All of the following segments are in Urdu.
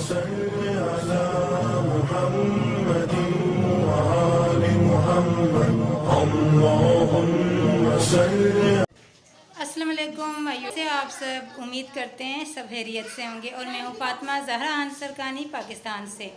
صل على محمد وآل محمد اللهم صل۔ السلام علیکم بھائیوں سے آپ سب امید کرتے ہیں سب خیریت سے ہوں گے، اور میں ہوں فاطمہ زہرا انصرکانی پاکستان سے۔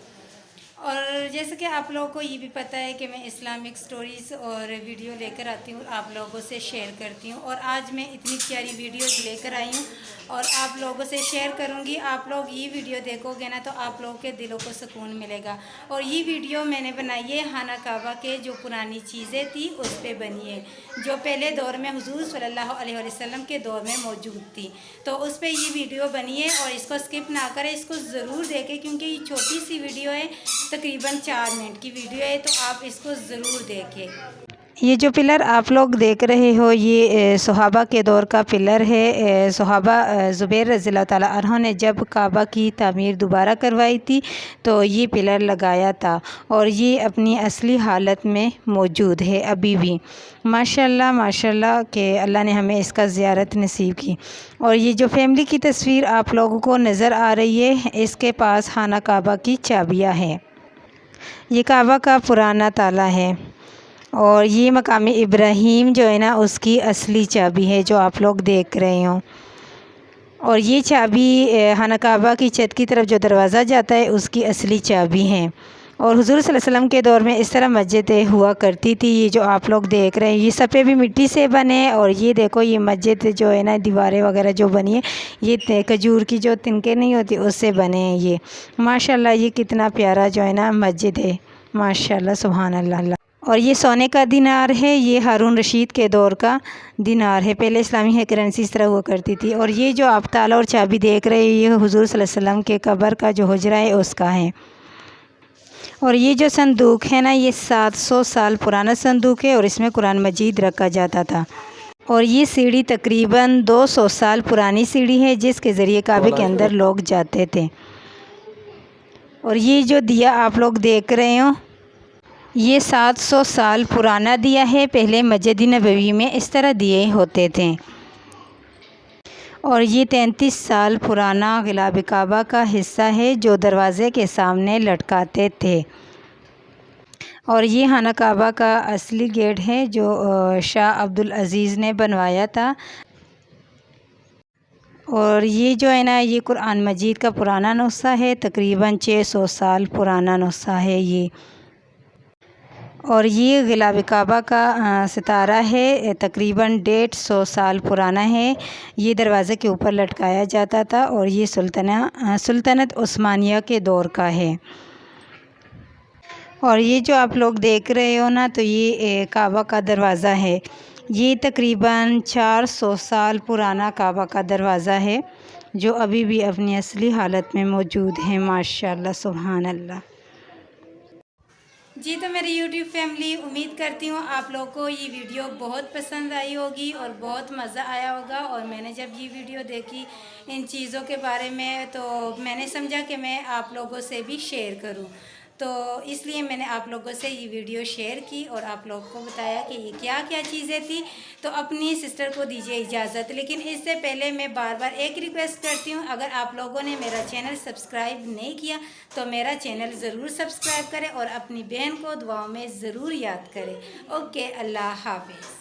اور جیسے کہ آپ لوگوں کو یہ بھی پتہ ہے کہ میں اسلامک سٹوریز اور ویڈیو لے کر آتی ہوں، آپ لوگوں سے شیئر کرتی ہوں، اور آج میں اتنی پیاری ویڈیوز لے کر آئی ہوں اور آپ لوگوں سے شیئر کروں گی۔ آپ لوگ یہ ویڈیو دیکھو گے نا تو آپ لوگوں کے دلوں کو سکون ملے گا۔ اور یہ ویڈیو میں نے بنائی ہے خانہ کعبہ کے جو پرانی چیزیں تھی اس پہ بنی ہے، جو پہلے دور میں حضور صلی اللہ علیہ وسلم کے دور میں موجود تھی، تو اس پہ یہ ویڈیو بنی ہے۔ اور اس کو سکپ نہ کریں، اس کو ضرور دیکھیں کیونکہ یہ چھوٹی سی ویڈیو ہے، تقریباً 4 منٹ کی ویڈیو ہے، تو آپ اس کو ضرور دیکھیں۔ یہ جو پلر آپ لوگ دیکھ رہے ہو یہ صحابہ کے دور کا پلر ہے۔ صحابہ زبیر رضی اللہ تعالیٰ عنہ نے جب کعبہ کی تعمیر دوبارہ کروائی تھی تو یہ پلر لگایا تھا، اور یہ اپنی اصلی حالت میں موجود ہے ابھی بھی۔ ماشاءاللہ کہ اللہ نے ہمیں اس کا زیارت نصیب کی۔ اور یہ جو فیملی کی تصویر آپ لوگوں کو نظر آ رہی ہے، اس کے پاس خانہ کعبہ کی چابیاں ہیں۔ یہ کعبہ کا پرانا تالا ہے، اور یہ مقام ابراہیم جو ہے نا اس کی اصلی چابی ہے جو آپ لوگ دیکھ رہے ہوں۔ اور یہ چابی خانہ کعبہ کی چھت کی طرف جو دروازہ جاتا ہے اس کی اصلی چابی ہے۔ اور حضور صلی اللہ علیہ وسلم کے دور میں اس طرح مسجدیں ہوا کرتی تھی۔ یہ جو آپ لوگ دیکھ رہے ہیں یہ سپے بھی مٹی سے بنے، اور یہ دیکھو یہ مسجد جو ہے نا دیواریں وغیرہ جو بنی ہے یہ کھجور کی جو تنکیں نہیں ہوتی اس سے بنے ہیں۔ یہ ماشاءاللہ یہ کتنا پیارا جو ہے نا مسجد ہے، ماشاءاللہ سبحان اللہ۔ اور یہ سونے کا دینار ہے، یہ ہارون رشید کے دور کا دینار ہے۔ پہلے اسلامی ہے کرنسی اس طرح ہوا کرتی تھی۔ اور یہ جو آپ تالا اور چابی دیکھ رہے ہیں یہ حضور صلی اللہ علیہ وسلم کے قبر کا جو حجرہ ہے اس کا ہے۔ اور یہ جو صندوق ہے نا یہ 700 سال پرانا صندوق ہے، اور اس میں قرآن مجید رکھا جاتا تھا۔ اور یہ سیڑھی تقریباً 200 سال پرانی سیڑھی ہے جس کے ذریعے کعبے کے اندر لوگ جاتے تھے۔ اور یہ جو دیا آپ لوگ دیکھ رہے ہو یہ 700 سال پرانا دیا ہے، پہلے مسجد نبوی میں اس طرح دیے ہوتے تھے۔ اور یہ 33 سال پرانا غلاف کعبہ کا حصہ ہے جو دروازے کے سامنے لٹکاتے تھے۔ اور یہ خانہ کعبہ کا اصلی گیٹ ہے جو شاہ عبدالعزیز نے بنوایا تھا۔ اور یہ جو ہے نا یہ قرآن مجید کا پرانا نسخہ ہے، تقریباً 600 سال پرانا نسخہ ہے یہ۔ اور یہ غلاف کعبہ کا ستارہ ہے، تقریباً 150 سال پرانا ہے، یہ دروازے کے اوپر لٹکایا جاتا تھا، اور یہ سلطنت عثمانیہ کے دور کا ہے۔ اور یہ جو آپ لوگ دیکھ رہے ہو نا تو یہ کعبہ کا دروازہ ہے، یہ تقریباً 400 سال پرانا کعبہ کا دروازہ ہے جو ابھی بھی اپنی اصلی حالت میں موجود ہے، ماشاءاللہ سبحان اللہ۔ جی تو میری یوٹیوب فیملی، امید کرتی ہوں آپ لوگوں کو یہ ویڈیو بہت پسند آئی ہوگی اور بہت مزہ آیا ہوگا۔ اور میں نے جب یہ ویڈیو دیکھی ان چیزوں کے بارے میں تو میں نے سمجھا کہ میں آپ لوگوں سے بھی شیئر کروں، تو اس لیے میں نے آپ لوگوں سے یہ ویڈیو شیئر کی اور آپ لوگوں کو بتایا کہ یہ کیا کیا چیزیں تھیں۔ تو اپنی سسٹر کو دیجیے اجازت، لیکن اس سے پہلے میں بار بار ایک ریکویسٹ کرتی ہوں، اگر آپ لوگوں نے میرا چینل سبسکرائب نہیں کیا تو میرا چینل ضرور سبسکرائب کریں اور اپنی بہن کو دعاؤں میں ضرور یاد کریں۔ اوکے، اللہ حافظ۔